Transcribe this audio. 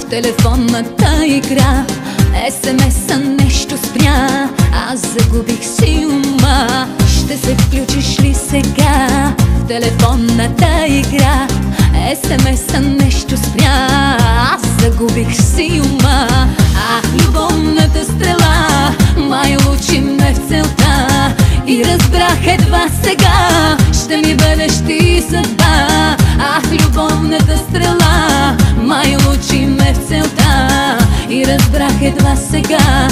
в телефонната игра. СМС-а нещо спря, аз загубих си ума. Ще се включиш ли сега в телефонната игра? СМС-а нещо спря, аз загубих си ума. Любовната стрела май лучи ме в целта и разбрах едва сега, ще ми бъдеш ти съдба. Любовната стрела май лучи ме в целта и разбрах едва сега,